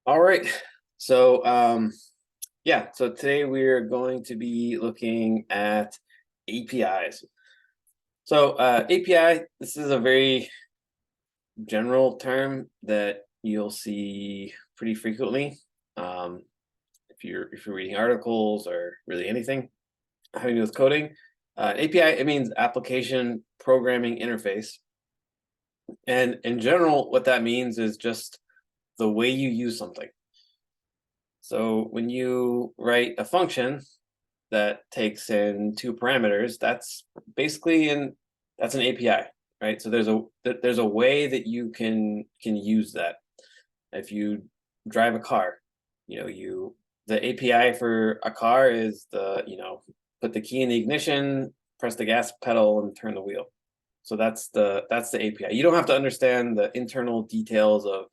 All right. So yeah, so today we're going to be looking at APIs. So API, this is a very general term that you'll see pretty frequently. Um, if you're reading articles or really anything having to do with coding. API, it means application programming interface. And in general, what that means is just the way you use something. So when you write a function that takes in two parameters, that's basically that's an API, right? So there's a way that you can use that. If you drive a car, the API for a car is put the key in the ignition, press the gas pedal, and turn the wheel. So that's the API. You don't have to understand the internal details of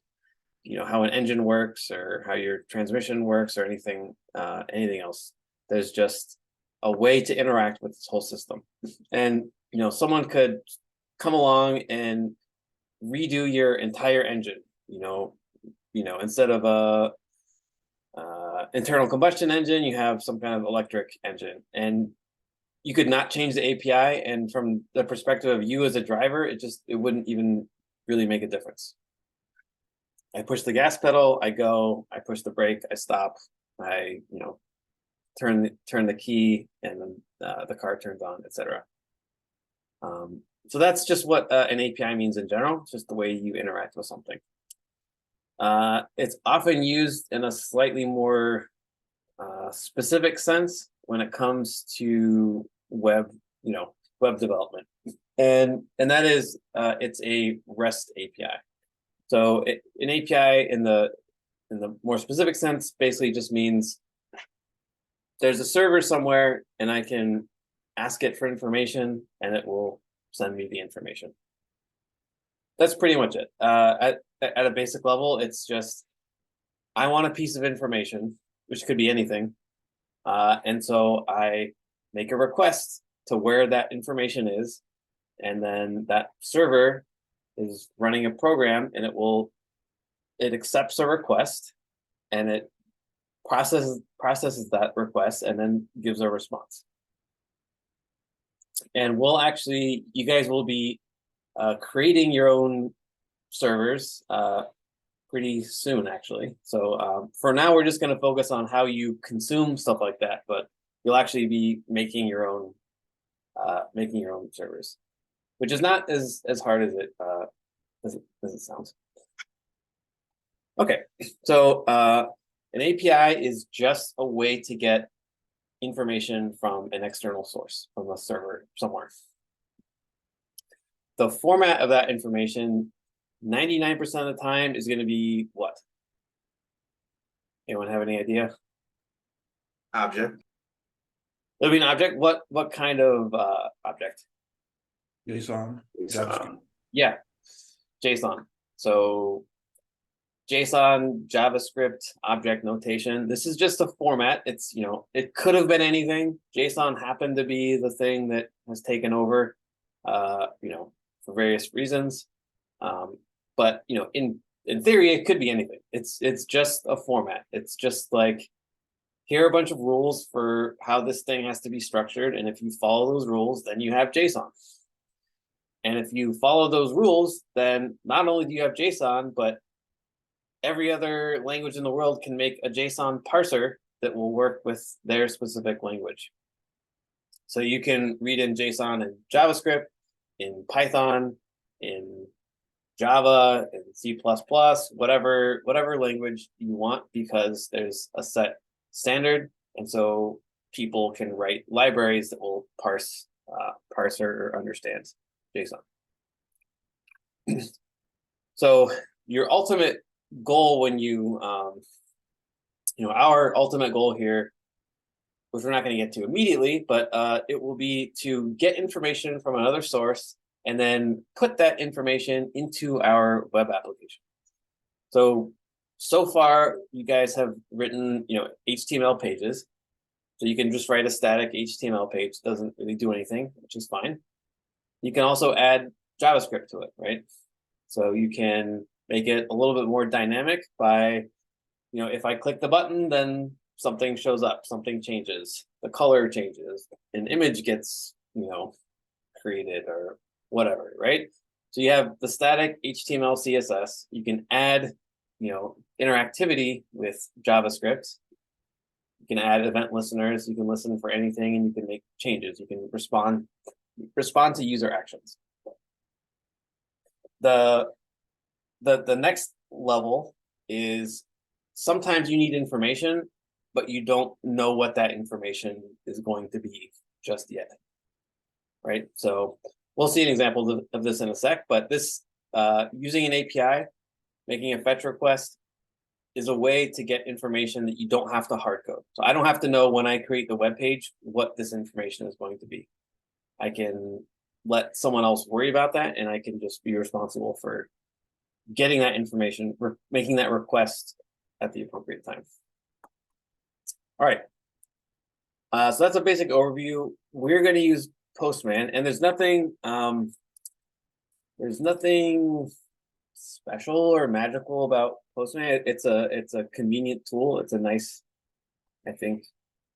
how an engine works or how your transmission works or anything else. There's just a way to interact with this whole system. And someone could come along and redo your entire engine. Instead of a internal combustion engine, you have some kind of electric engine, and you could not change the API. And from the perspective of you as a driver, it wouldn't even really make a difference. I push the gas pedal, I go, I push the brake, I stop, I turn the key, and then the car turns on, etc. So that's just what an API means in general, just the way you interact with something. It's often used in a slightly more specific sense when it comes to web development, and that is it's a REST API. So an API in the more specific sense basically just means there's a server somewhere and I can ask it for information and it will send me the information. That's pretty much it. At a basic level, it's just I want a piece of information, which could be anything. And so I make a request to where that information is, and then that server is running a program, and it accepts a request, and it processes that request, and then gives a response. And you guys will be creating your own servers pretty soon, actually. So for now, we're just going to focus on how you consume stuff like that, but you'll actually be making your own servers, which is not as hard as it sounds. Okay, so an API is just a way to get information from an external source, from a server somewhere. The format of that information, 99% of the time, is going to be what? Anyone have any idea? Object. It'll be an object. What kind of object? JSON. JavaScript. Yeah, JSON. So JSON, JavaScript, object notation. This is just a format. It's it could have been anything. JSON happened to be the thing that has taken over, for various reasons. But in theory, it could be anything. It's just a format. It's just like, here are a bunch of rules for how this thing has to be structured, and if you follow those rules, then you have JSON. And if you follow those rules, then not only do you have JSON, but every other language in the world can make a JSON parser that will work with their specific language. So you can read in JSON in JavaScript, in Python, in Java, in C++, whatever language you want, because there's a set standard, and so people can write libraries that will parse or understand JSON. So your ultimate goal when our ultimate goal here, which we're not going to get to immediately, but it will be to get information from another source and then put that information into our web application. So far, you guys have written HTML pages. So you can just write a static HTML page. Doesn't really do anything, which is fine. You can also add JavaScript to it, right? So you can make it a little bit more dynamic by if I click the button, then something shows up, something changes, the color changes, an image gets, created or whatever, right? So you have the static HTML, CSS. You can add, interactivity with JavaScript. You can add event listeners. You can listen for anything, and you can make changes. You can respond to user actions. The next level is sometimes you need information, but you don't know what that information is going to be just yet, right? So we'll see an example of this in a sec, but this using an API, making a fetch request is a way to get information that you don't have to hard code. So I don't have to know when I create the web page what this information is going to be. I can let someone else worry about that, and I can just be responsible for getting that information, making that request at the appropriate time. All right. So that's a basic overview. We're going to use Postman, and there's nothing special or magical about Postman. It's a convenient tool. It's a nice, I think,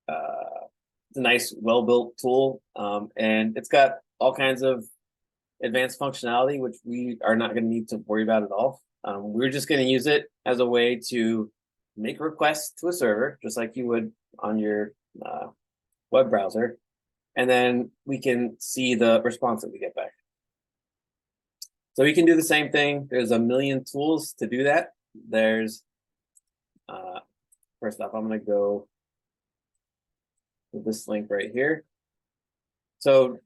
it's a nice, well-built tool, and it's got all kinds of advanced functionality, which we are not going to need to worry about at all. We're just going to use it as a way to make requests to a server, just like you would on your web browser, and then we can see the response that we get back. So we can do the same thing. There's a million tools to do that. There's, first off, I'm going to go to this link right here. So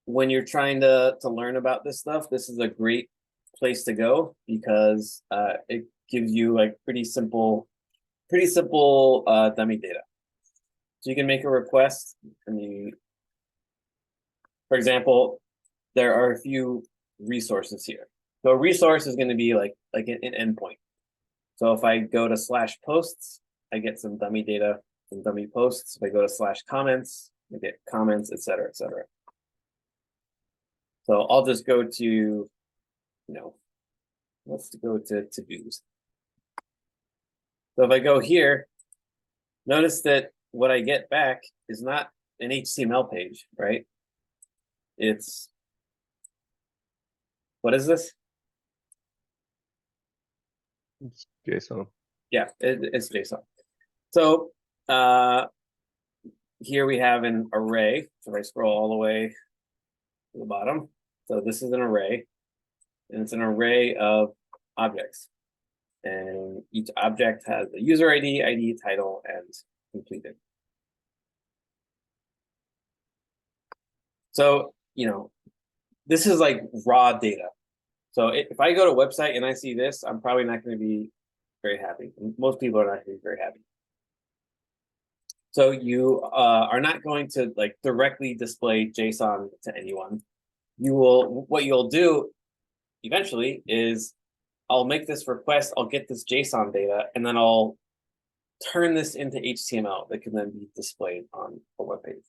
when you're trying to learn about this stuff, this is a great place to go because it gives you like pretty simple dummy data. So you can make a request, and for example, there are a few resources here. So a resource is going to be like an endpoint. So if I go to /posts, I get some dummy data, some dummy posts. If I go to /comments, I get comments, etc., etc. So I'll just go to, let's go to to-dos. So if I go here, notice that what I get back is not an HTML page, right? It's, what is this? It's JSON. Yeah, it's JSON. So here we have an array. So if I scroll all the way to the bottom, so this is an array, and it's an array of objects. And each object has a user ID, title, and completed. So, this is like raw data. So if I go to a website and I see this, I'm probably not going to be very happy. Most people are not going to be very happy. So you are not going to like directly display JSON to anyone. What you'll do eventually is I'll make this request, I'll get this JSON data, and then I'll turn this into HTML that can then be displayed on a web page.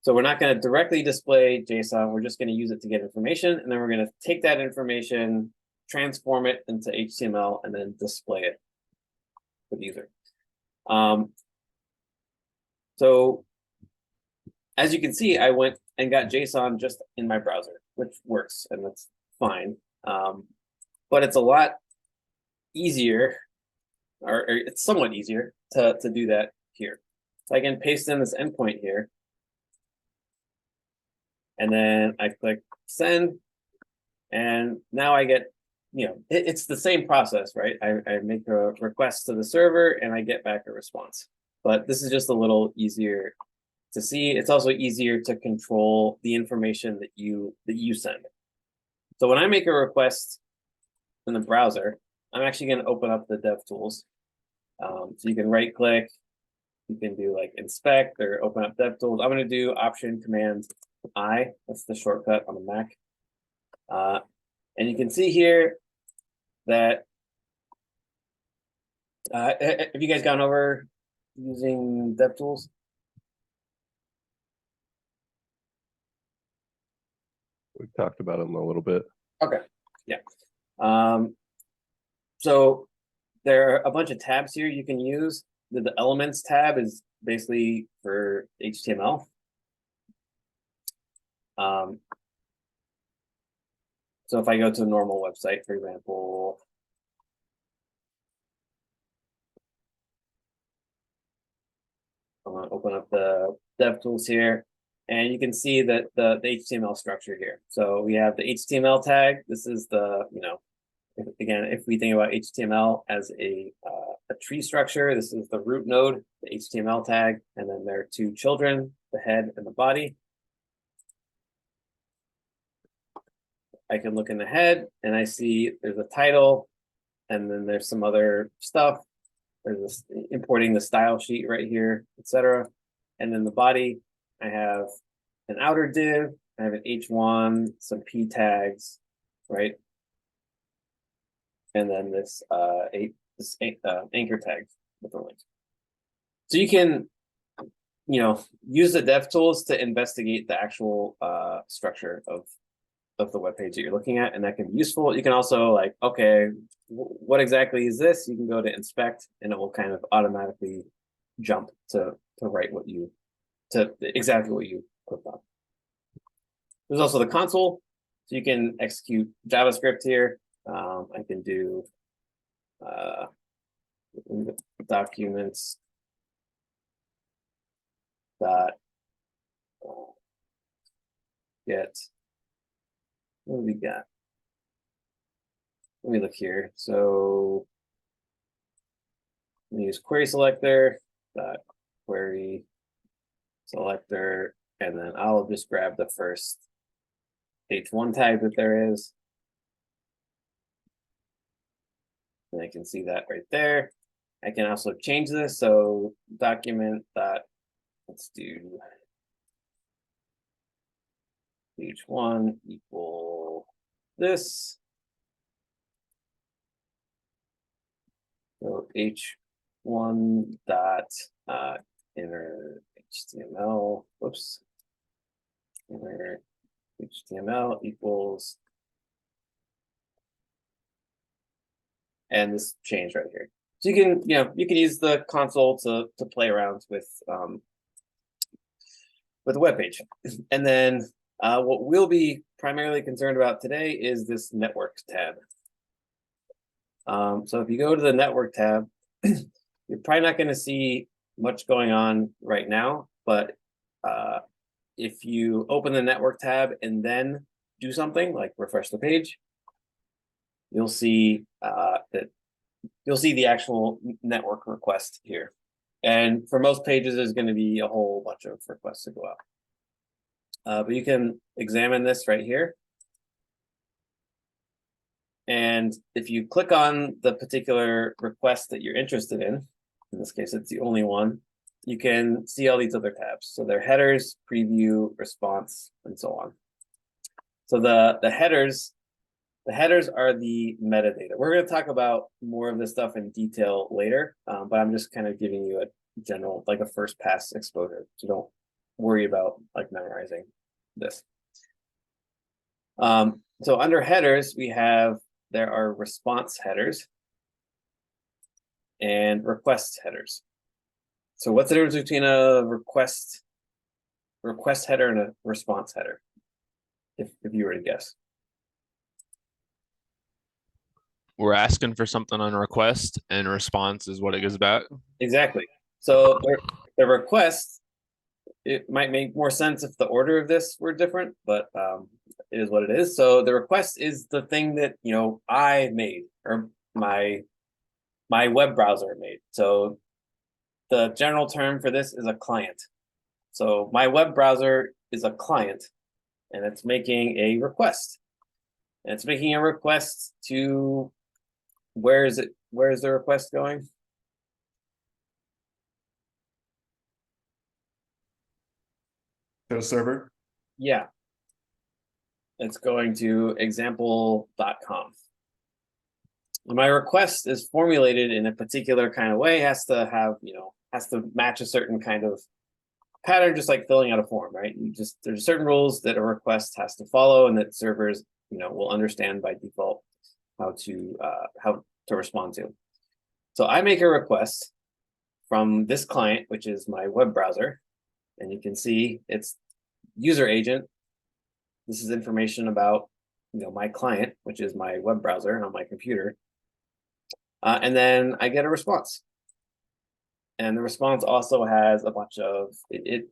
So we're not going to directly display JSON, we're just going to use it to get information, and then we're going to take that information, transform it into HTML, and then display it for the user. So as you can see, I went and got JSON just in my browser, which works, and that's fine. But it's a lot easier, or it's somewhat easier to do that here. So I can paste in this endpoint here. And then I click send, and now I get, it's the same process, right? I make a request to the server and I get back a response. But this is just a little easier to see. It's also easier to control the information that you send. So when I make a request in the browser, I'm actually going to open up the DevTools. So you can right click, you can do like inspect or open up DevTools. I'm going to do Option Command I, that's the shortcut on the Mac. And you can see here that, have you guys gone over using DevTools? We've talked about them a little bit. Okay, yeah. So there are a bunch of tabs here you can use. The elements tab is basically for HTML. So if I go to a normal website, for example, I'm going to open up the DevTools here, and you can see that the HTML structure here. So we have the HTML tag. This is the, again, if we think about HTML as a tree structure, this is the root node, the HTML tag, and then there are two children, the head and the body. I can look in the head and I see there's a title, and then there's some other stuff. There's this importing the style sheet right here, etc. And then the body, I have an outer div, I have an H1, some P tags, right? And then this anchor tag with the link. So you can, use the DevTools to investigate the actual structure of the web page that you're looking at, and that can be useful. You can also okay, what exactly is this? You can go to inspect, and it will kind of automatically jump to write exactly what you clicked on. There's also the console, so you can execute JavaScript here. I can do documents dot get. What do we got? Let me look here. So let me use query selector dot query selector, and then I'll just grab the first H1 tag that there is. And I can see that right there. I can also change this. So document dot, let's do H1 equal this. So H1 dot inner HTML, whoops, inner HTML equals, and this change right here. So you can, you can use the console to play around with the web page. And then what we'll be primarily concerned about today is this network tab. So if you go to the network tab, you're probably not going to see much going on right now, but if you open the network tab and then do something like refresh the page, you'll see the actual network request here. And for most pages, there's going to be a whole bunch of requests to go out. But you can examine this right here. And if you click on the particular request that you're interested in this case, it's the only one, you can see all these other tabs. So they're headers, preview, response, and so on. So the headers are the metadata. We're going to talk about more of this stuff in detail later, but I'm just kind of giving you a general, a first pass exposure. So don't worry about memorizing this. So under headers, there are response headers and request headers. So what's the difference between a request header and a response header, if you were to guess? We're asking for something on request, and response is what it gives back. Exactly. So the request, it might make more sense if the order of this were different, but it is what it is. So the request is the thing that I made, or my web browser made. So the general term for this is a client. So my web browser is a client, and it's making a request. And it's making a request to, where is the request going? To a server? Yeah. It's going to example.com. My request is formulated in a particular kind of way, has to match a certain kind of pattern, just like filling out a form, right? There's certain rules that a request has to follow, and that servers, will understand by default how to to respond to. So I make a request from this client, which is my web browser, and you can see it's user agent. This is information about my client, which is my web browser on my computer. And then I get a response. And the response also has a bunch of the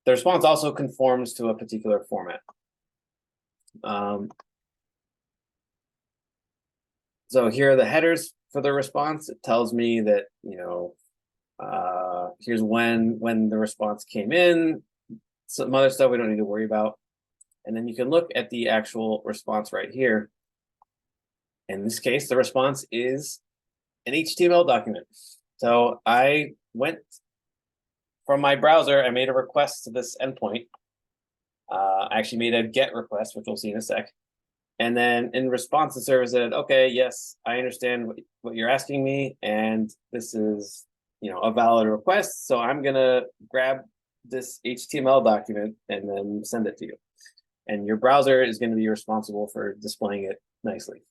response also conforms to a particular format. So here are the headers for the response. It tells me that, here's when the response came in, some other stuff we don't need to worry about. And then you can look at the actual response right here. In this case, the response is an HTML document. So I went from my browser, I made a request to this endpoint. I actually made a GET request, which we'll see in a sec. And then in response, the server said, okay, yes, I understand what you're asking me. And this is, a valid request. So I'm going to grab this HTML document and then send it to you. And your browser is going to be responsible for displaying it nicely.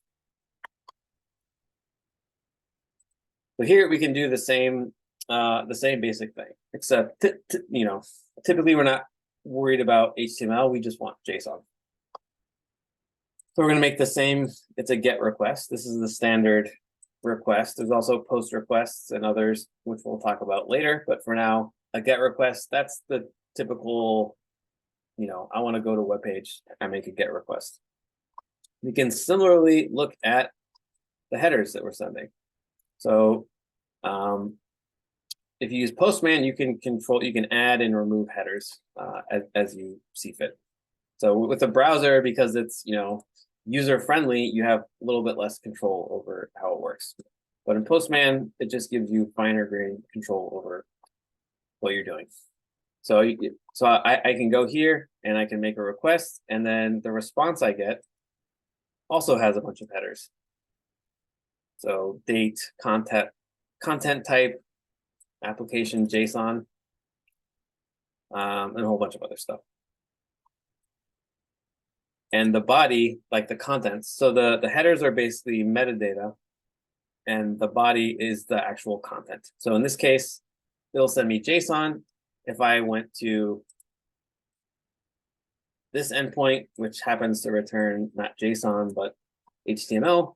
So here we can do the same basic thing, except, typically we're not worried about HTML. We just want JSON. So we're going to make the same, it's a GET request. This is the standard request. There's also POST requests and others, which we'll talk about later. But for now, a GET request, that's the typical, I want to go to a web page, I make a GET request. We can similarly look at the headers that we're sending. So if you use Postman, you can add and remove headers as you see fit. So with a browser, because it's user friendly, you have a little bit less control over how it works. But in Postman, it just gives you finer grained control over what you're doing. So I can go here and I can make a request, and then the response I get also has a bunch of headers. So date, content type, application, JSON, and a whole bunch of other stuff. And the body, like the contents. So the headers are basically metadata, and the body is the actual content. So in this case, it'll send me JSON. If I went to this endpoint, which happens to return not JSON, but HTML,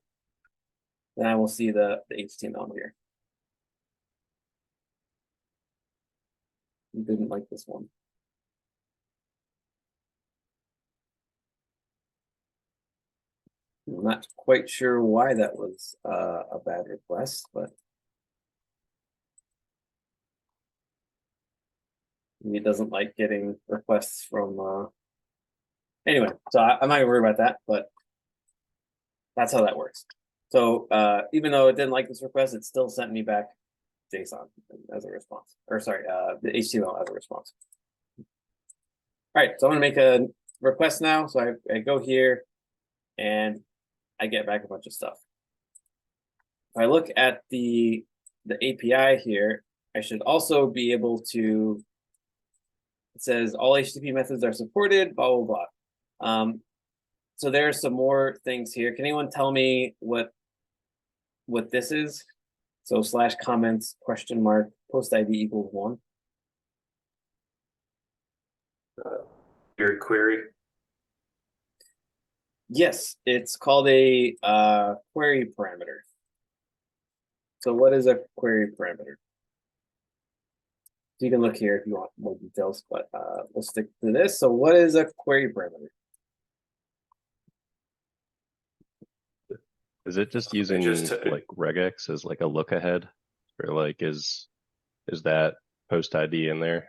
then I will see the HTML here. You didn't like this one. I'm not quite sure why that was a bad request, but maybe it doesn't like getting requests from. Anyway, so I'm not gonna worry about that, but that's how that works. So even though it didn't like this request, it still sent me back JSON as a response, or sorry, the HTML as a response. All right, so I'm gonna make a request now. So I go here and I get back a bunch of stuff. If I look at the API here, I should also be able to, it says all HTTP methods are supported, blah, blah, blah. So there's some more things here. Can anyone tell me what this is? So /comments, question mark, post ID equals 1. Your query. Yes, it's called a query parameter. So what is a query parameter? You can look here if you want more details, but we'll stick to this. So what is a query parameter? Is it just using like regex as like a look ahead, or like is that post ID in there?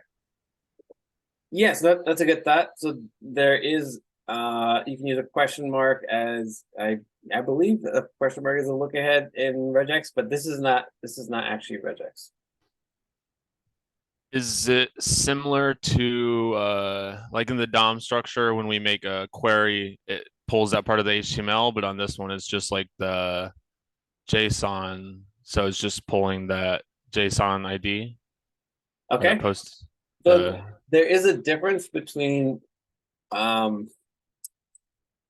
Yes, that's a good thought. So there is you can use a question mark as I believe a question mark is a look ahead in regex, but this is not actually regex. Is it similar to like in the DOM structure when we make a query, it pulls that part of the HTML, but on this one it's just like the JSON, so it's just pulling that JSON ID. Okay. Post. So there is a difference between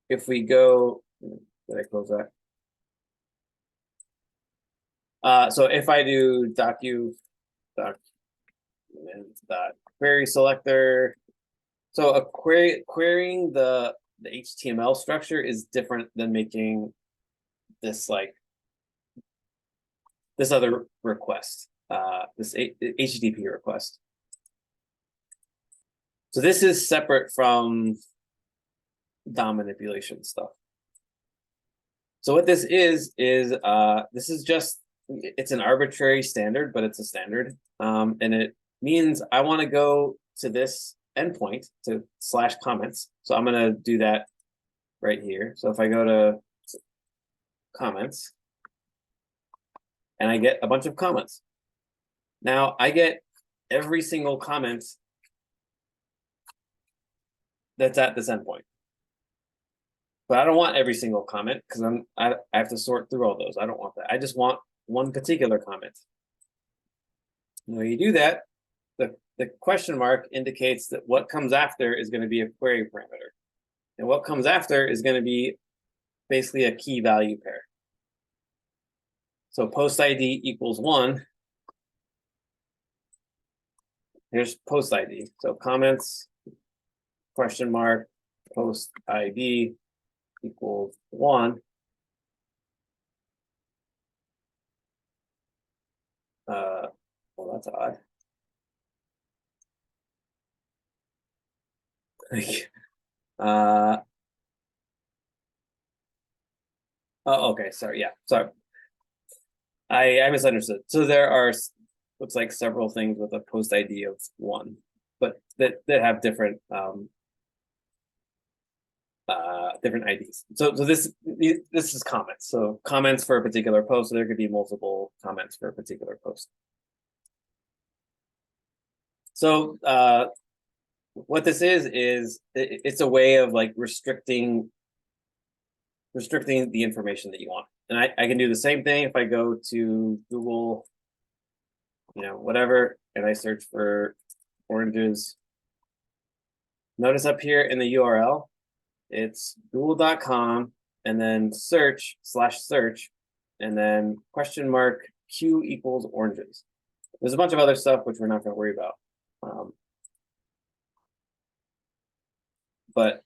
if we go, did I close that? So if I do query selector, so a querying the HTML structure is different than making this like this other request, this HTTP request. So this is separate from DOM manipulation stuff. So what this is this is just, it's an arbitrary standard, but it's a standard. And it means I want to go to this endpoint to /comments. So I'm going to do that right here. So if I go to comments and I get a bunch of comments. Now I get every single comment that's at this endpoint. But I don't want every single comment because I have to sort through all those. I don't want that. I just want one particular comment. When you do that, the question mark indicates that what comes after is going to be a query parameter. And what comes after is going to be basically a key value pair. So post ID equals 1. Here's post ID. So comments, question mark, post ID equals 1. Well, that's odd. Oh, okay, sorry, yeah, sorry. I misunderstood. So there are, looks like several things with a post ID of 1, but that have different different IDs. So this is comments. So comments for a particular post. So there could be multiple comments for a particular post. So what this is it's a way of like restricting the information that you want. And I can do the same thing if I go to Google, whatever, and I search for oranges. Notice up here in the URL, it's google.com and then search /search and then question mark Q equals oranges. There's a bunch of other stuff which we're not going to worry about. But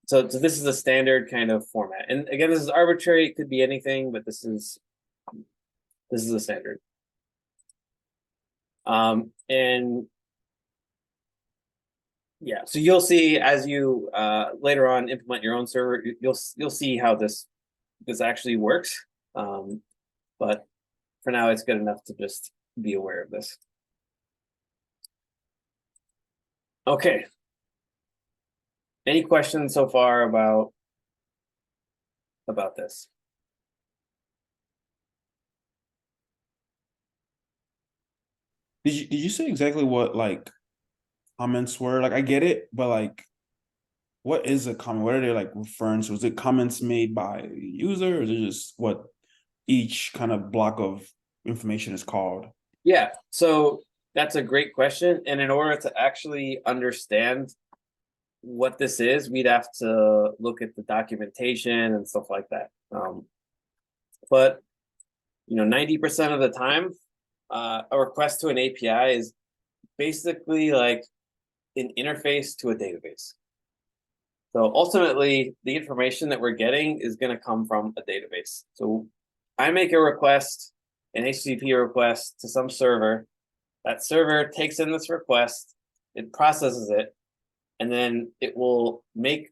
so this is a standard kind of format. And again, this is arbitrary. It could be anything, but this is a standard. And yeah, so you'll see as you later on implement your own server, you'll see how this actually works. But for now, it's good enough to just be aware of this. Okay. Any questions so far about this? Did you say exactly what like comments were? Like I get it, but like what is a comment? What are they like referring to? Is it comments made by a user, or is it just what each kind of block of information is called? Yeah, so that's a great question. And in order to actually understand what this is, we'd have to look at the documentation and stuff like that. But 90% of the time, a request to an API is basically like an interface to a database. So ultimately, the information that we're getting is going to come from a database. So I make a request, an HTTP request to some server. That server takes in this request, it processes it, and then it will make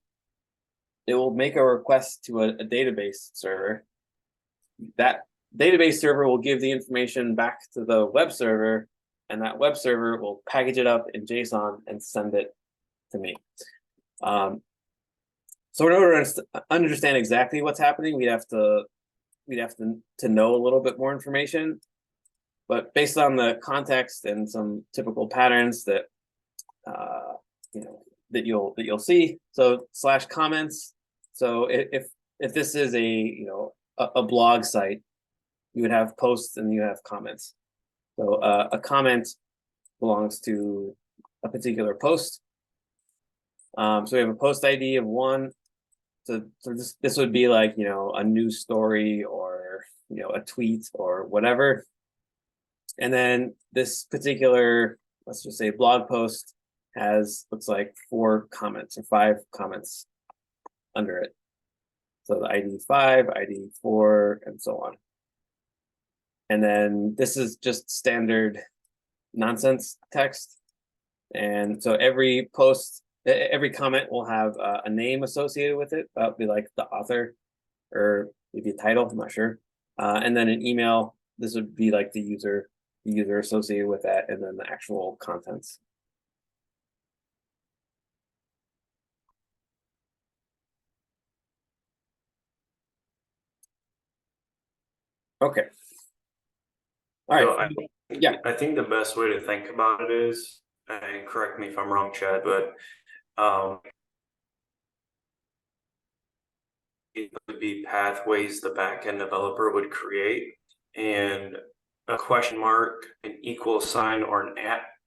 a request to a database server. That database server will give the information back to the web server, and that web server will package it up in JSON and send it to me. So in order to understand exactly what's happening, we'd have to know a little bit more information. But based on the context and some typical patterns that that you'll see, so /comments. So if this is a blog site, you would have posts and you have comments. So a comment belongs to a particular post. So we have a post ID of 1. So this would be like a news story or or a tweet or whatever. And then this particular, let's just say, blog post looks like 4 comments or 5 comments under it. So the ID 5, ID 4, and so on. And then this is just standard nonsense text. And so every comment will have a name associated with it. That would be like the author or maybe a title, I'm not sure. And then an email, this would be like the user associated with that, and then the actual contents. Okay. All right. Yeah. I think the best way to think about it is, and correct me if I'm wrong, Chad, but it would be pathways the backend developer would create, and a question mark, an equal sign, or an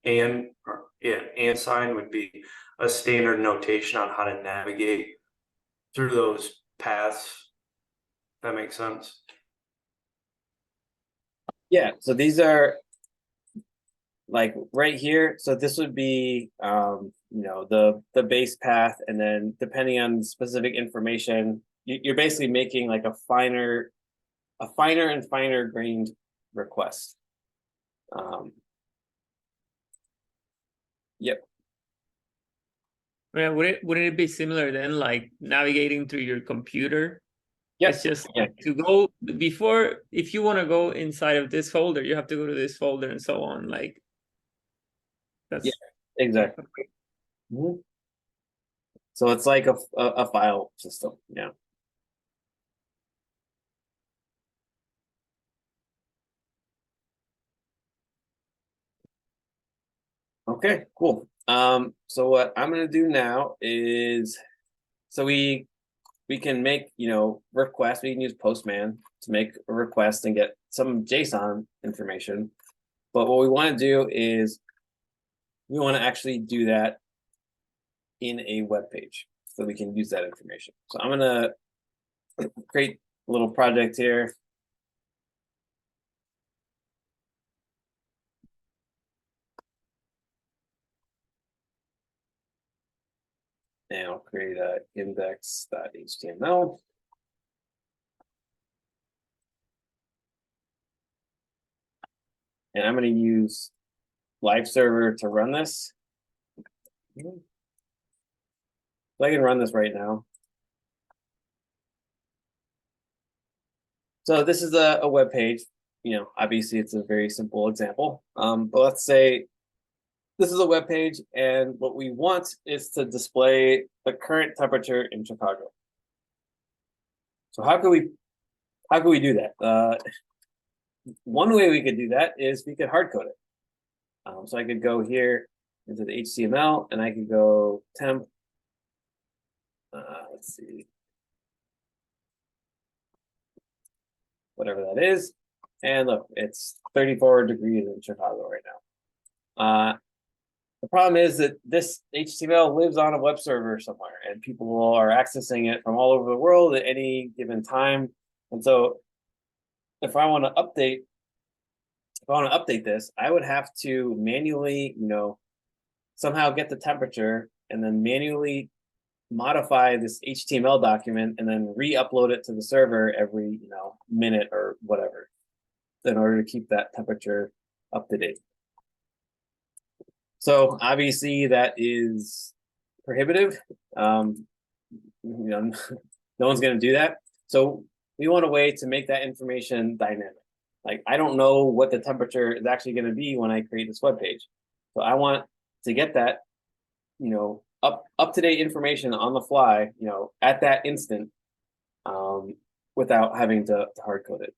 and sign would be a standard notation on how to navigate through those paths. That makes sense. Yeah, so these are like right here. So this would be the base path, and then depending on specific information, you're basically making like a finer and finer grained request. Yep. Yeah, wouldn't it be similar then, like navigating through your computer? Yes. It's just to go before, if you want to go inside of this folder, you have to go to this folder and so on. Like that's exactly. Mm-hmm. So it's like a file system. Yeah. Okay, cool. So what I'm gonna do now is, so we can make, requests. We can use Postman to make a request and get some JSON information. But what we want to do is we want to actually do that in a web page so we can use that information. So I'm gonna create a little project here. And I'll create a index.html. And I'm going to use live server to run this. So I can run this right now. So this is a web page. Obviously it's a very simple example. But let's say this is a web page, and what we want is to display the current temperature in Chicago. So how can we do that? One way we could do that is we could hard code it. So I could go here into the HTML, and I could go temp. Let's see, whatever that is, and look, it's 34 degrees in Chicago right now. The problem is that this HTML lives on a web server somewhere, and people are accessing it from all over the world at any given time. And so if I want to update this, I would have to manually, somehow get the temperature and then manually modify this HTML document and then re-upload it to the server every, minute or whatever, in order to keep that temperature up to date. So obviously that is prohibitive. No one's going to do that. So we want a way to make that information dynamic. Like, I don't know what the temperature is actually going to be when I create this web page. So I want to get that, up to date information on the fly, at that instant, without having to hard code it.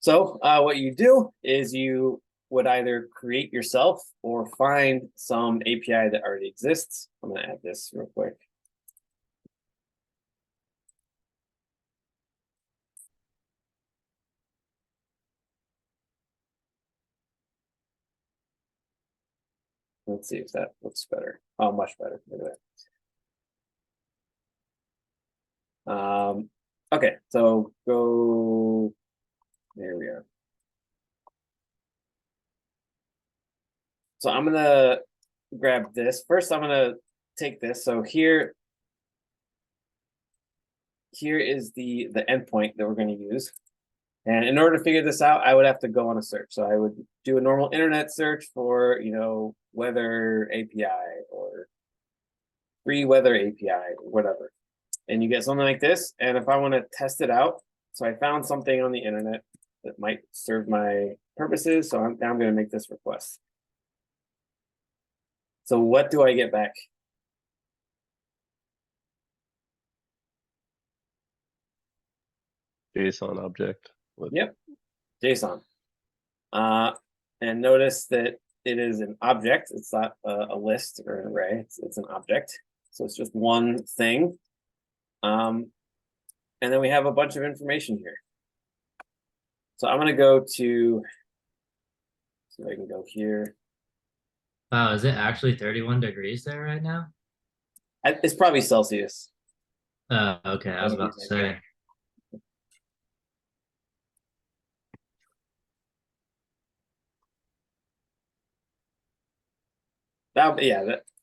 So what you do is you would either create yourself or find some API that already exists. I'm going to add this real quick. Let's see if that looks better. Oh, much better. Look at that. Okay, so go, there we are. So I'm gonna grab this. First, I'm gonna take this. So here is the endpoint that we're gonna use. And in order to figure this out, I would have to go on a search. So I would do a normal internet search for, weather API or free weather API or whatever. And you get something like this. And if I want to test it out, so I found something on the internet that might serve my purposes. So now I'm going to make this request. So what do I get back? JSON object. Yep, JSON. And notice that it is an object. It's not a list or an array. It's an object. So it's just one thing. And then we have a bunch of information here. So I'm going to go to, so I can go here. Wow, is it actually 31 degrees there right now? It's probably Celsius. Okay, I was about to say.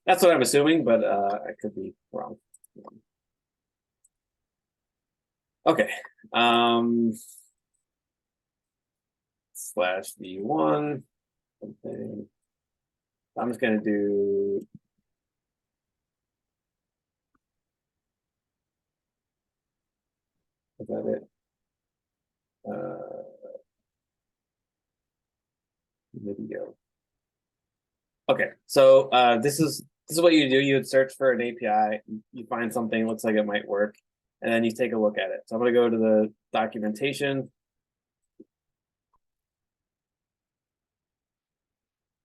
That's what I'm assuming, but I could be wrong. Okay. Slash v1 something. I'm just gonna do is that it? Video. Okay, so this is what you do. You would search for an API, you find something looks like it might work, and then you take a look at it. So I'm gonna go to the documentation.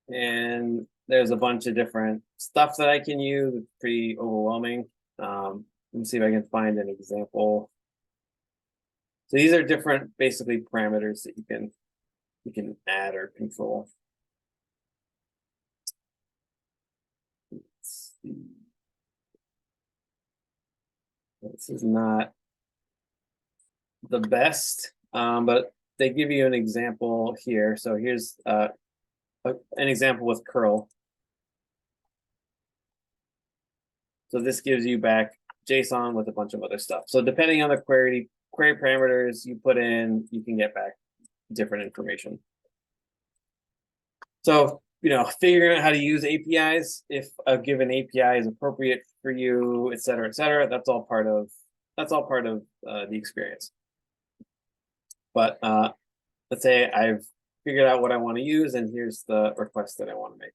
And there's a bunch of different stuff that I can use. It's pretty overwhelming. Let me see if I can find an example. So these are different, basically, parameters that you can add or control. Let's see. This is not the best, but they give you an example here. So here's an example with curl. So this gives you back JSON with a bunch of other stuff. So depending on the query parameters you put in, you can get back different information. So, figuring out how to use APIs, if a given API is appropriate for you, et cetera, that's all part of the experience. But let's say I've figured out what I want to use, and here's the request that I want to make.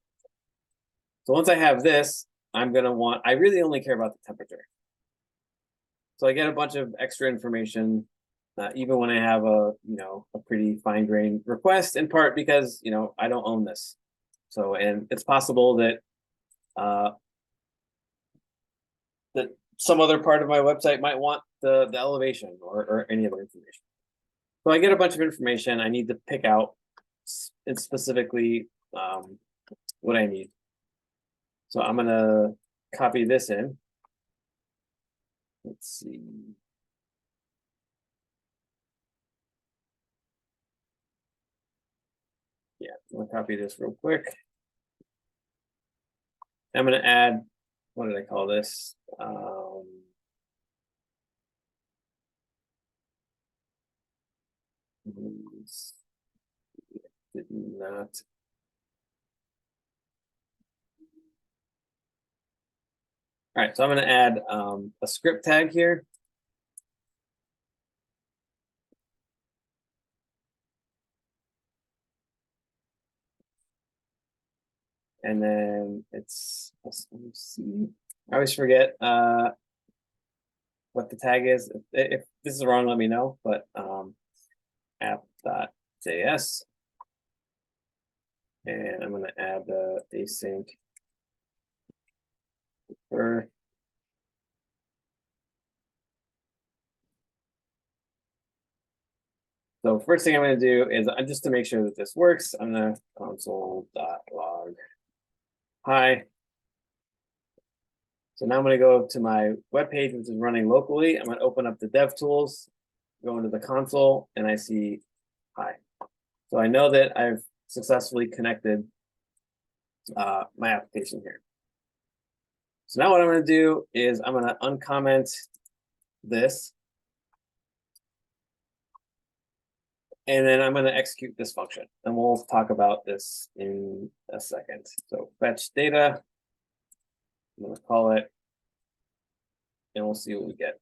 So once I have this, I really only care about the temperature. So I get a bunch of extra information, even when I have a pretty fine-grained request, in part because I don't own this. So, and it's possible that that some other part of my website might want the elevation or any other information. So I get a bunch of information. I need to pick out specifically what I need. So I'm gonna copy this in. Let's see. Yeah, I'm gonna copy this real quick. I'm gonna add, what did I call this? Did not. All right, so I'm going to add a script tag here. And then let's see. I always forget what the tag is. If this is wrong, let me know. But app.js. And I'm going to add the async. So first thing I'm going to do is just to make sure that this works, I'm going to console.log hi. So now I'm going to go to my web page, which is running locally. I'm going to open up the DevTools go into the console and I see hi. So I know that I've successfully connected my application here. So now what I'm going to do is I'm going to uncomment this. And then I'm going to execute this function. And we'll talk about this in a second. So fetch data. I'm going to call it. And we'll see what we get.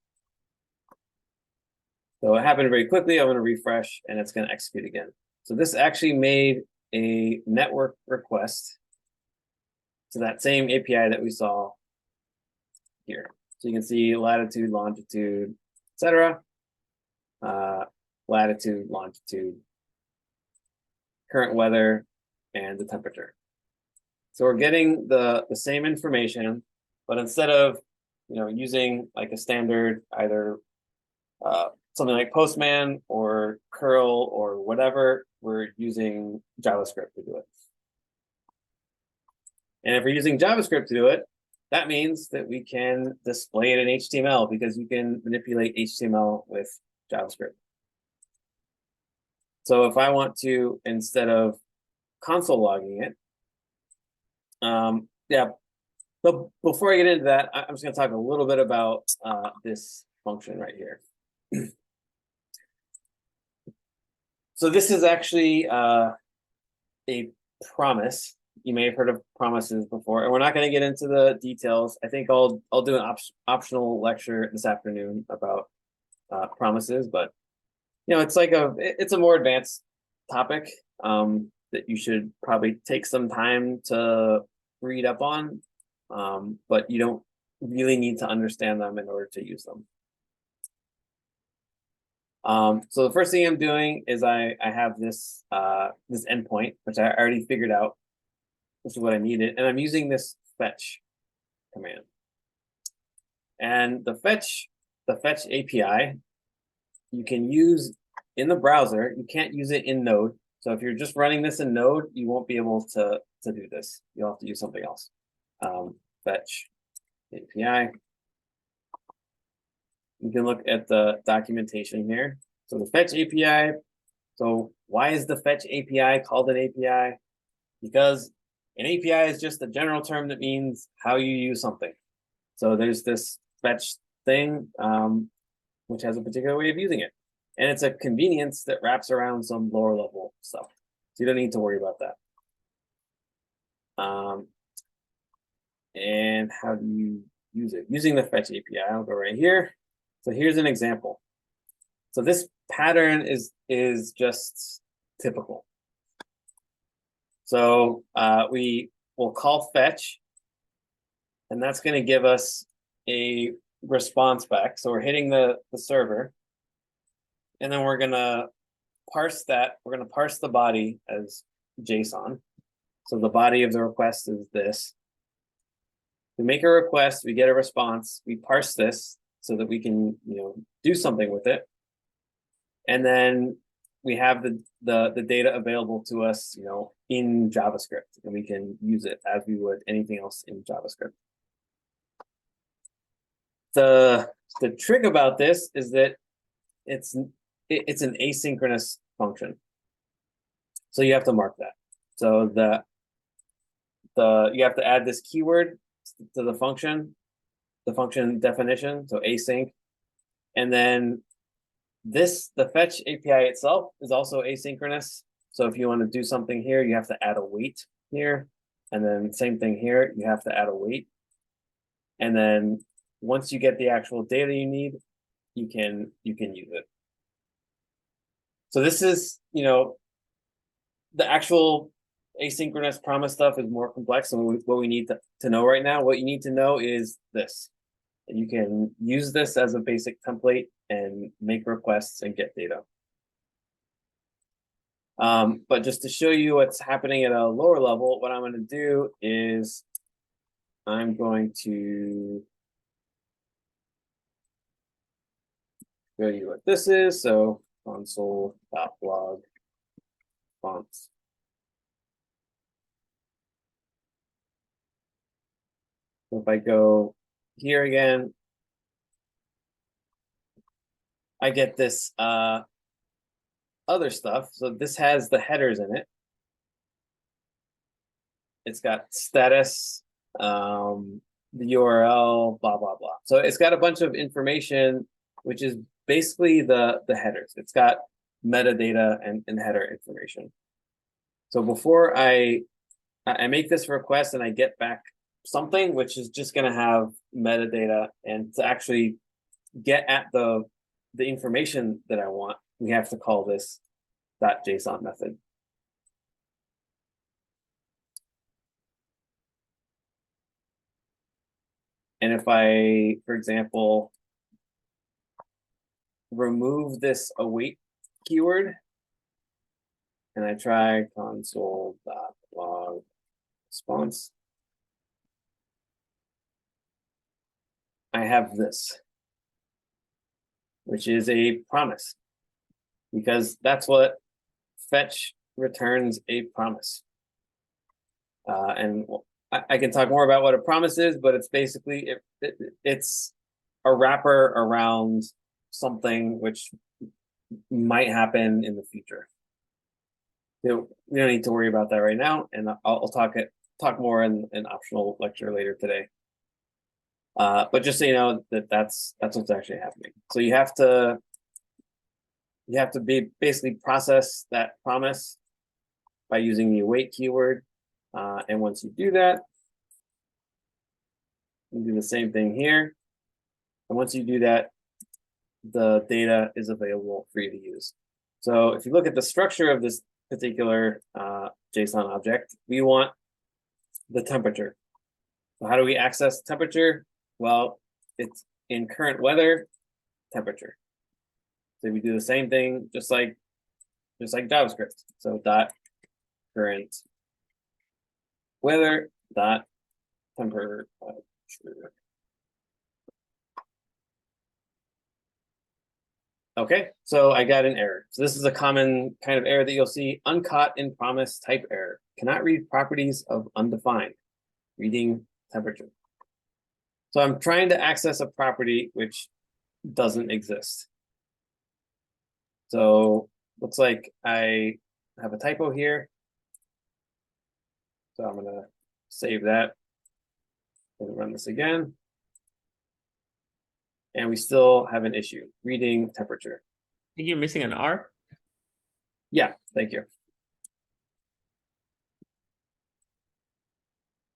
So it happened very quickly. I'm going to refresh and it's going to execute again. So this actually made a network request to that same API that we saw here. So you can see latitude, longitude, etc. Latitude, longitude, current weather, and the temperature. So we're getting the same information, but instead of using like a standard either something like Postman or curl or whatever, we're using JavaScript to do it. And if we're using JavaScript to do it, that means that we can display it in HTML because you can manipulate HTML with JavaScript. So if I want to, instead of console logging it, yeah, but before I get into that, I'm just going to talk a little bit about this function right here. So this is actually a promise. You may have heard of promises before, and we're not going to get into the details. I think I'll do an optional lecture this afternoon about promises, but it's like it's a more advanced topic that you should probably take some time to read up on, but you don't really need to understand them in order to use them. So the first thing I'm doing is I have this this endpoint, which I already figured out. This is what I needed, and I'm using this fetch command. And the fetch API you can use in the browser. You can't use it in Node. So if you're just running this in Node, you won't be able to do this. You'll have to use something else. Fetch API. You can look at the documentation here. So the fetch API. So why is the fetch API called an API? Because an API is just a general term that means how you use something. So there's this fetch thing, which has a particular way of using it. And it's a convenience that wraps around some lower level stuff. So you don't need to worry about that. And how do you use it? Using the fetch API, I'll go right here. So here's an example. So this pattern is just typical. So we will call fetch, and that's going to give us a response back. So we're hitting the server, and then we're going to parse that. We're going to parse the body as JSON. So the body of the request is this. We make a request, we get a response, we parse this so that we can do something with it. And then we have the data available to us, in JavaScript, and we can use it as we would anything else in JavaScript. The trick about this is that it's an asynchronous function. So you have to mark that. So you have to add this keyword to the function definition, so async. And then the fetch API itself is also asynchronous. So if you want to do something here, you have to add a wait here. And then same thing here, you have to add a wait. And then once you get the actual data you need, you can use it. So this is, the actual asynchronous promise stuff is more complex than what we need to know right now. What you need to know is this. You can use this as a basic template and make requests and get data. But just to show you what's happening at a lower level, what I'm going to do is I'm going to show you what this is. So console.log fonts. So if I go here again, I get this other stuff. So this has the headers in it. It's got status, the URL, blah, blah, blah. So it's got a bunch of information, which is basically the headers. It's got metadata and header information. So before I make this request and I get back something, which is just going to have metadata, and to actually get at the information that I want, we have to call this .json method. And if I, for example, remove this await keyword, and I try console.log response, I have this, which is a promise, because that's what fetch returns, a promise. And I can talk more about what a promise is, but it's basically it's a wrapper around something which might happen in the future. So we don't need to worry about that right now, and I'll talk more in an optional lecture later today. But just so you know that's what's actually happening. So you have to basically process that promise by using the await keyword. And once you do that, you do the same thing here. And once you do that, the data is available for you to use. So if you look at the structure of this particular JSON object, we want the temperature. So how do we access temperature? Well, it's in current weather temperature. So we do the same thing, just like JavaScript. So dot current weather dot temperature. Okay, so I got an error. So this is a common kind of error that you'll see: uncaught in promise type error. Cannot read properties of undefined. Reading temperature. So I'm trying to access a property which doesn't exist. So looks like I have a typo here. So I'm gonna save that and run this again. And we still have an issue, reading temperature. I think you're missing an R. Yeah, thank you.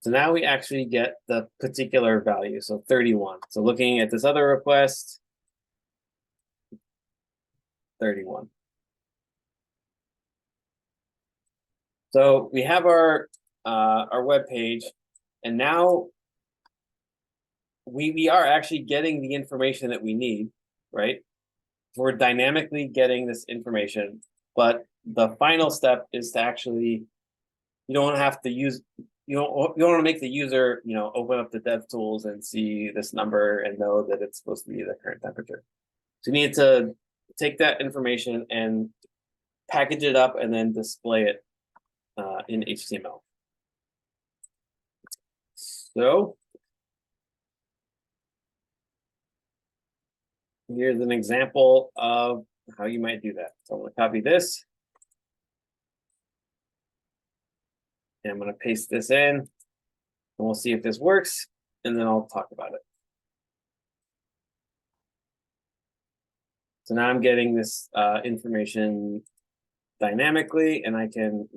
So now we actually get the particular value, so 31. So looking at this other request, 31. So we have our web page, and now we are actually getting the information that we need, right? We're dynamically getting this information, but the final step is to actually, you don't have to use, you don't want to make the user, open up the dev tools and see this number and know that it's supposed to be the current temperature. So you need to take that information and package it up and then display it in HTML. So here's an example of how you might do that. So I'm going to copy this. And I'm going to paste this in. And we'll see if this works. And then I'll talk about it. So now I'm getting this information dynamically. And I can,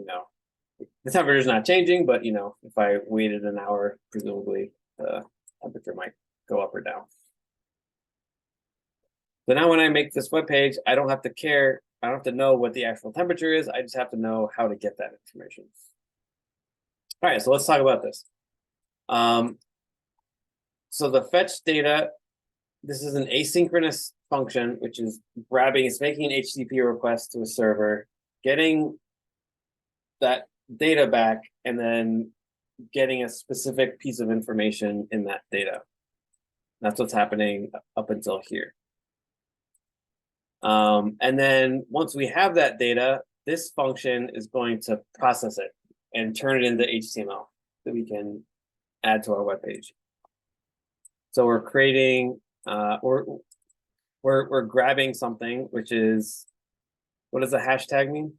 the temperature is not changing. But, if I waited an hour, presumably the temperature might go up or down. So now when I make this web page, I don't have to care. I don't have to know what the actual temperature is. I just have to know how to get that information. All right, so let's talk about this. So the fetch data, this is an asynchronous function, which is it's making an HTTP request to a server, getting that data back, and then getting a specific piece of information in that data. That's what's happening up until here. And then once we have that data, this function is going to process it and turn it into HTML that we can add to our web page. So we're creating, we're grabbing something, which is, what does the hashtag mean?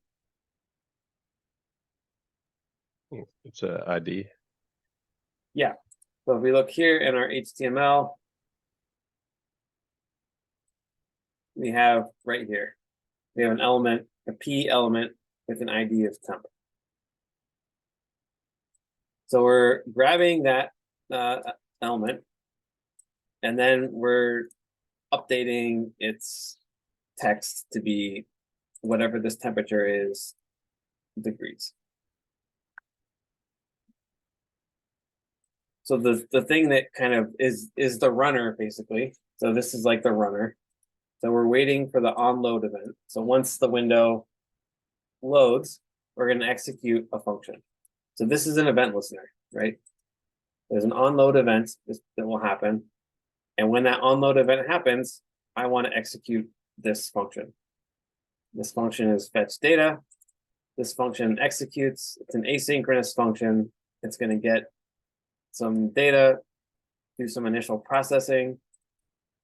It's a ID. Yeah. So if we look here in our HTML, we have right here, we have an element, a P element with an ID of temp. So we're grabbing that element, and then we're updating its text to be whatever this temperature is, degrees. So the thing that kind of is the runner, basically. So this is like the runner. So we're waiting for the onload event. So once the window loads, we're going to execute a function. So this is an event listener, right? There's an onload event that will happen. And when that onload event happens, I want to execute this function. This function is fetch data. This function executes. It's an asynchronous function. It's going to get some data, do some initial processing,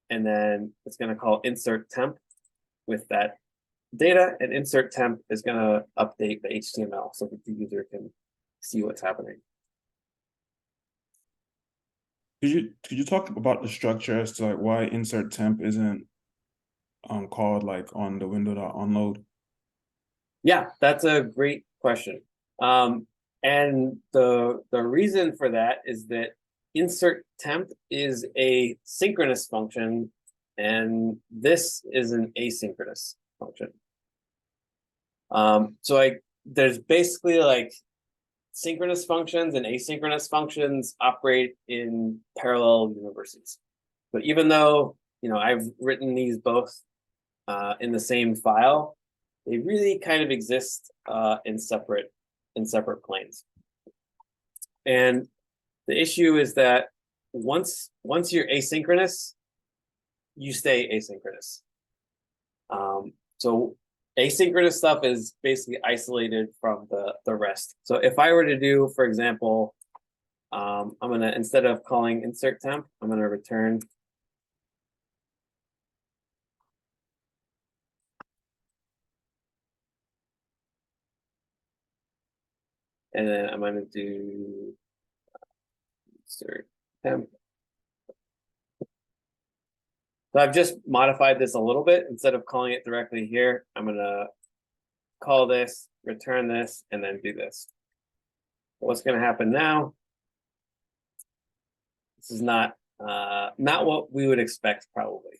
and then it's going to call insert temp with that data, and insert temp is going to update the HTML so that the user can see what's happening. Could you talk about the structure as to like why insert temp isn't called like on the window.onload? Yeah, that's a great question. And the reason for that is that insert temp is a synchronous function, and this is an asynchronous function. So there's basically like synchronous functions and asynchronous functions operate in parallel universes. But even though, you know, I've written these both in the same file, they really kind of exist in separate planes. And the issue is that once you're asynchronous, you stay asynchronous. So asynchronous stuff is basically isolated from the rest. So if I were to do, for example, I'm gonna, instead of calling insert temp, I'm gonna return and then I'm gonna do insert temp. So I've just modified this a little bit. Instead of calling it directly here, I'm gonna call this, return this, and then do this. What's gonna happen now? This is not what we would expect, probably.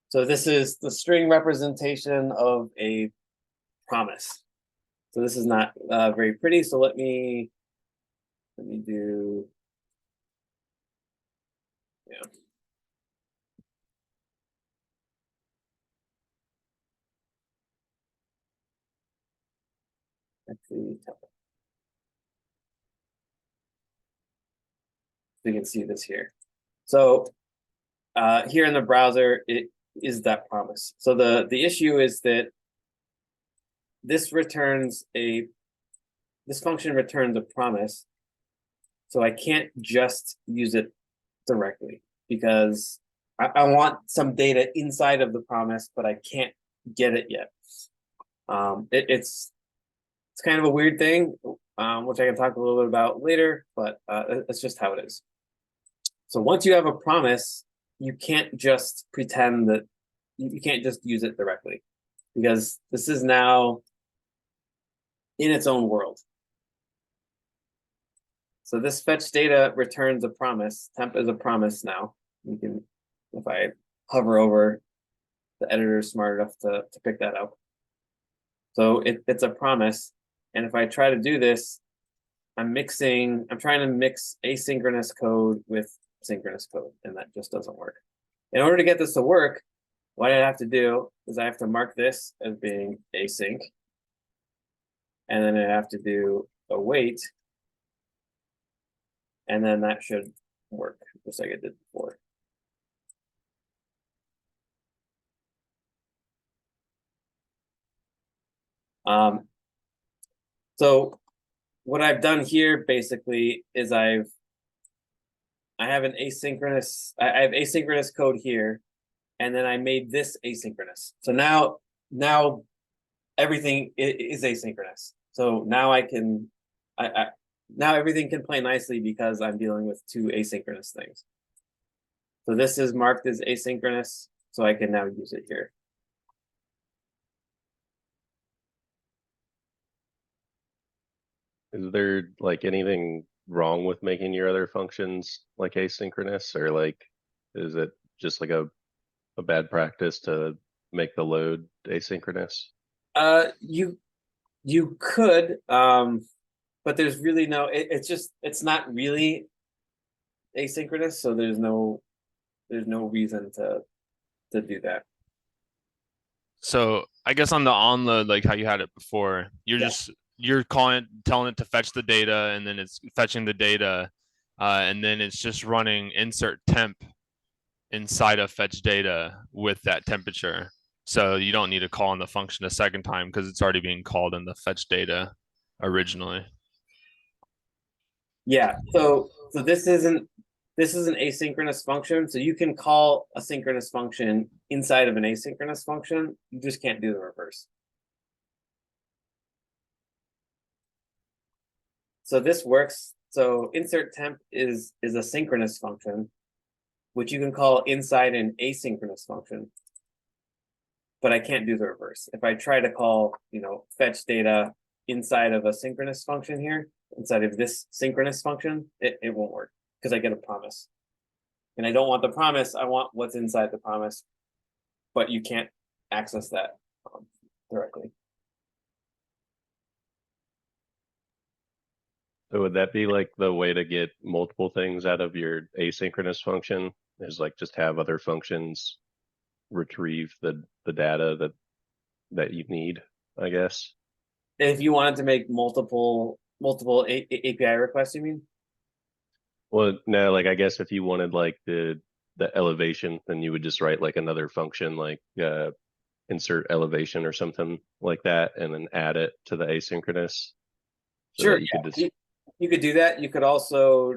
So this is the string representation of a promise. So this is not very pretty. So let me do, yeah. Actually, you can see this here. So here in the browser, it is that promise. So the issue is that this function returns a promise. So I can't just use it directly because I want some data inside of the promise, but I can't get it yet. It's kind of a weird thing, which I can talk a little bit about later, but it's just how it is. So once you have a promise, you can't just pretend that you can't just use it directly, because this is now in its own world. So this fetch data returns a promise. Temp is a promise now. You can, if I hover over, the editor is smart enough to pick that up. So it's a promise. And if I try to do this, I'm trying to mix asynchronous code with synchronous code, and that just doesn't work. In order to get this to work, what I have to do is I have to mark this as being async. And then I have to do await. And then that should work, just like it did before. So what I've done here basically is I've I have an asynchronous, I have asynchronous code here, and then I made this asynchronous. So now everything is asynchronous. So now now everything can play nicely because I'm dealing with two asynchronous things. So this is marked as asynchronous, so I can now use it here. Is there like anything wrong with making your other functions like asynchronous, or like is it just like a bad practice to make the load asynchronous? You could, but there's really no. It's not really asynchronous, so there's no reason to do that. So I guess on the onload, like how you had it before, you're telling it to fetch the data, and then it's fetching the data, and then it's just running insert temp inside of fetch data with that temperature. So you don't need to call on the function a second time because it's already being called in the fetch data originally. Yeah. So this is an asynchronous function. So you can call a synchronous function inside of an asynchronous function. You just can't do the reverse. So this works. So insert temp is a synchronous function, which you can call inside an asynchronous function. But I can't do the reverse. If I try to call, fetch data inside of a synchronous function here, inside of this synchronous function, it won't work because I get a promise. And I don't want the promise, I want what's inside the promise, but you can't access that directly. So would that be like the way to get multiple things out of your asynchronous function? Is like just have other functions retrieve the data that you need, I guess. If you wanted to make multiple API requests, you mean? Well, no, like I guess if you wanted like the elevation, then you would just write like another function like insert elevation or something like that, and then add it to the asynchronous. So Sure, you yeah. could just You could do that. You could also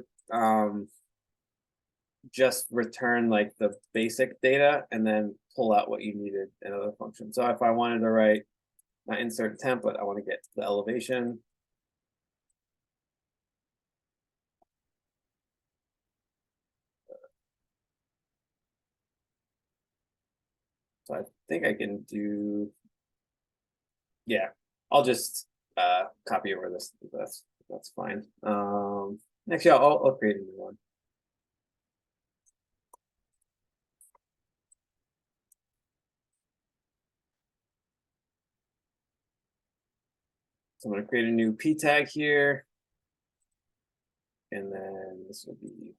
just return like the basic data and then pull out what you needed in another function. So if I wanted to write my insert template, I want to get the elevation. So I think I can do, yeah, I'll just copy over this. That's fine. Actually, I'll create a new one. So I'm going to create a new p tag here. And then this will be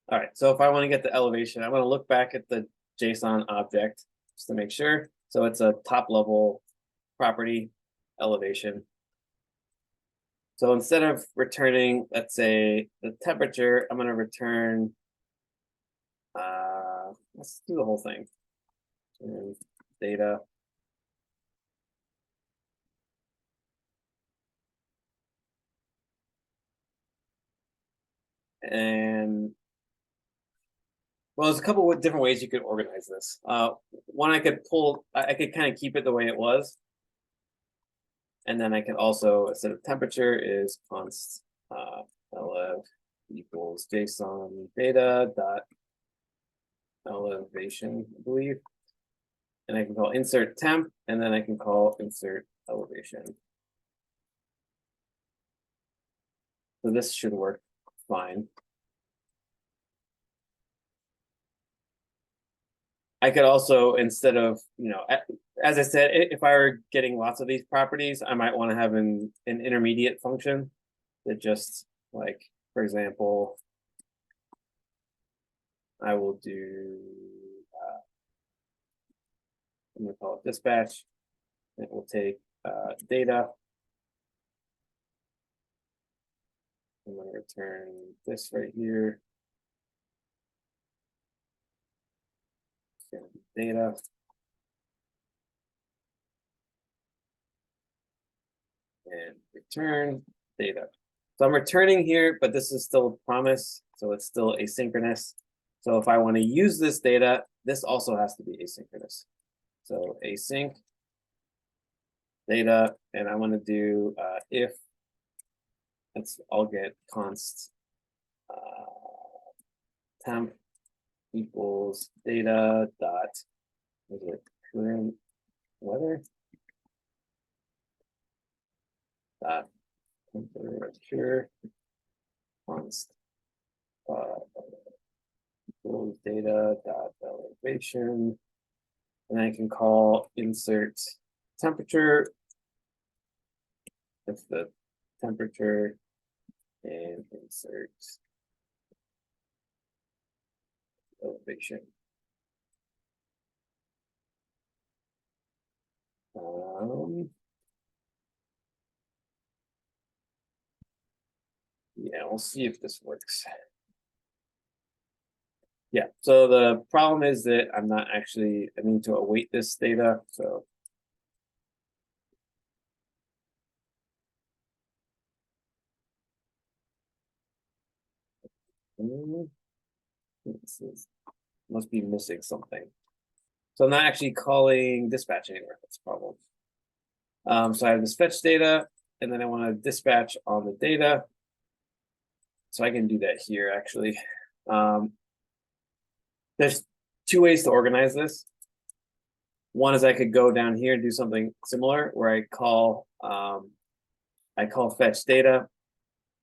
all right. So if I want to get the elevation, I want to look back at the JSON object just to make sure. So it's a top level property elevation. So instead of returning, let's say, the temperature, I'm going to return, let's do the whole thing. And data. And well, there's a couple of different ways you could organize this. One, I could kind of keep it the way it was. And then I could also, instead of temperature, is const elev equals JSON data dot elevation, I believe. And I can call insert temp, and then I can call insert elevation. So this should work fine. I could also, instead of, as I said, if I were getting lots of these properties, I might want to have an intermediate function that just, like, for example, I will do, I'm going to call it dispatch. It will take data. I'm going to return this right here. Data. and return data. So I'm returning here, but this is still a promise, so it's still asynchronous. So if I want to use this data, this also has to be asynchronous. So async data, and I want to do if, I'll get const temp equals data dot, is it current weather dot temperature const equals data dot elevation, and I can call insert temperature if the temperature, and insert elevation. Yeah, we'll see if this works. Yeah, so the problem is that I'm not actually, I need to await this data, so. This is, must be missing something. So I'm not actually calling dispatch anywhere, that's a problem. So I have this fetch data, and then I want to dispatch on the data. So I can do that here actually. There's two ways to organize this. One is I could go down here and do something similar where I call fetch data.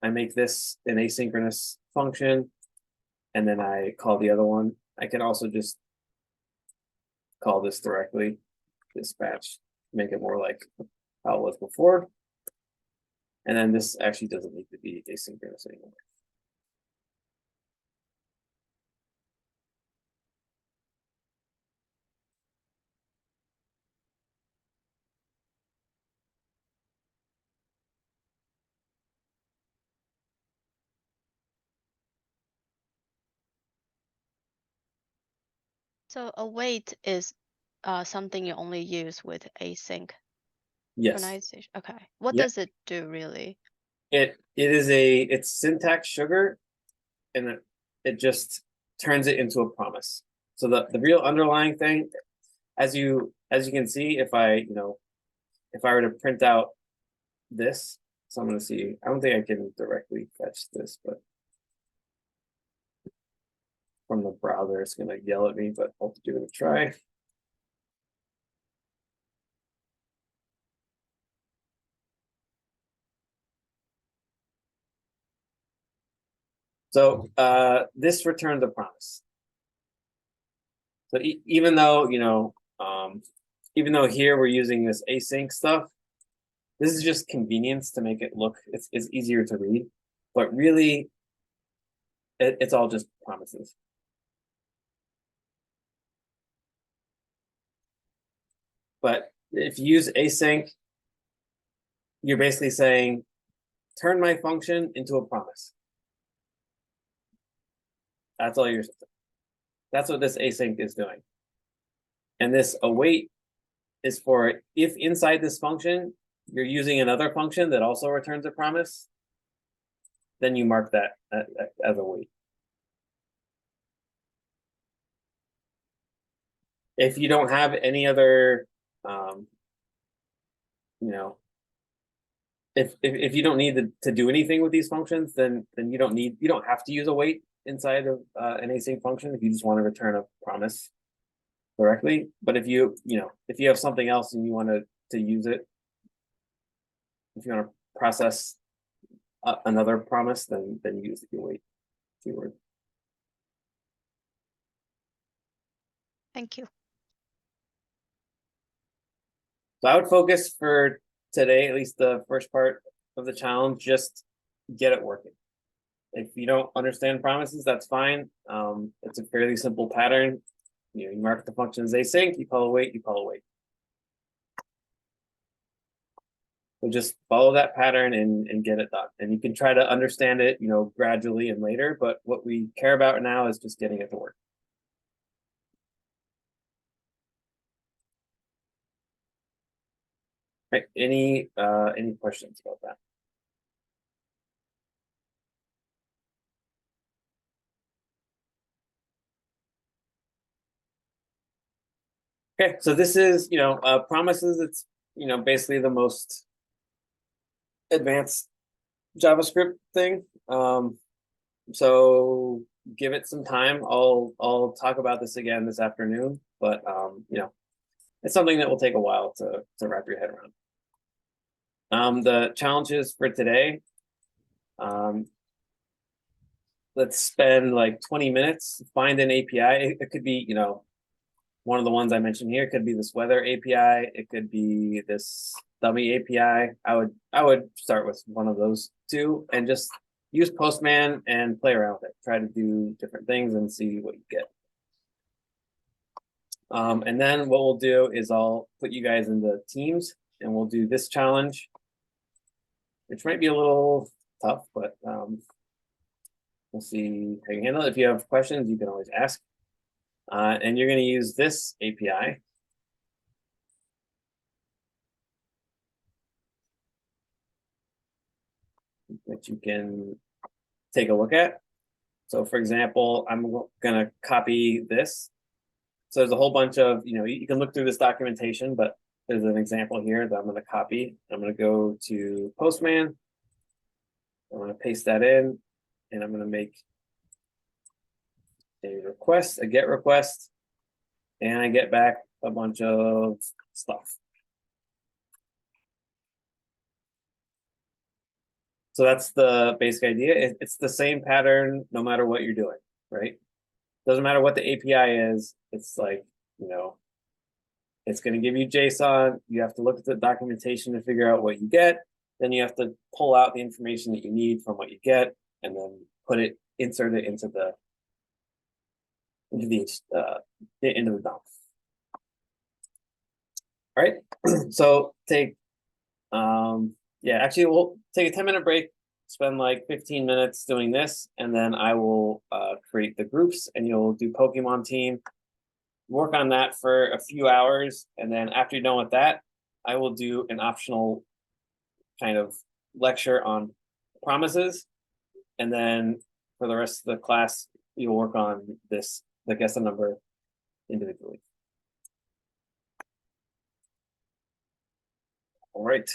I make this an asynchronous function, and then I call the other one. I can also just call this directly, dispatch, make it more like how it was before. And then this actually doesn't need to be asynchronous anymore. So await is something you only use with async Yes, synchronization. Okay. What Yeah. does it do really? it's syntax sugar, and it just turns it into a promise. So the real underlying thing, as you can see, if I were to print out this, so I'm going to see, I don't think I can directly fetch this, but from the browser it's going to yell at me, but I'll give it a try. So this returns a promise. So even though even though here we're using this async stuff, this is just convenience to make it look, it's easier to read, but really it's all just promises. But if you use async, you're basically saying, turn my function into a promise. That's all you're, that's what this async is doing. And this await is for if inside this function, you're using another function that also returns a promise, then you mark that as await. If you don't have any other, if you don't need to do anything with these functions, then you don't have to use await inside of an async function if you just want to return a promise directly. But if you have something else and you want to use it, if you want to process another promise, then use the await keyword. Thank you. So I would focus for today, at least the first part of the challenge, just get it working. If you don't understand promises, that's fine. It's a fairly simple pattern. You mark the function as async, you call await, you call await. So just follow that pattern and get it done. And you can try to understand it, gradually and later, but what we care about now is just getting it to work. Right, any questions about that? Okay, so this is, promises. It's, basically the most advanced JavaScript thing. So give it some time. I'll talk about this again this afternoon, but it's something that will take a while to wrap your head around. The challenges for today. Let's spend like 20 minutes, find an API. It could be, one of the ones I mentioned here. It could be this weather API. It could be this dummy API. I would start with one of those two and just use Postman and play around with it. Try to do different things and see what you get. And then what we'll do is I'll put you guys into teams and we'll do this challenge, which might be a little tough, but we'll see how you handle it. If you have questions, you can always ask. And you're going to use this API. That you can take a look at. So for example, I'm going to copy this. So there's a whole bunch of, you can look through this documentation, but there's an example here that I'm going to copy. I'm going to go to Postman. I'm going to paste that in, and I'm going to make a request, a GET request, and I get back a bunch of stuff. So that's the basic idea. It's the same pattern no matter what you're doing, right? Doesn't matter what the API is. It's like, it's going to give you JSON. You have to look at the documentation to figure out what you get. Then you have to pull out the information that you need from what you get, and then insert it into the DOM. All right. So actually we'll take a 10-minute break, spend like 15 minutes doing this, and then I will create the groups and you'll do Pokemon team, work on that for a few hours. And then after you're done with that, I will do an optional kind of lecture on promises. And then for the rest of the class, you'll work on this, the guess the number individually. All right.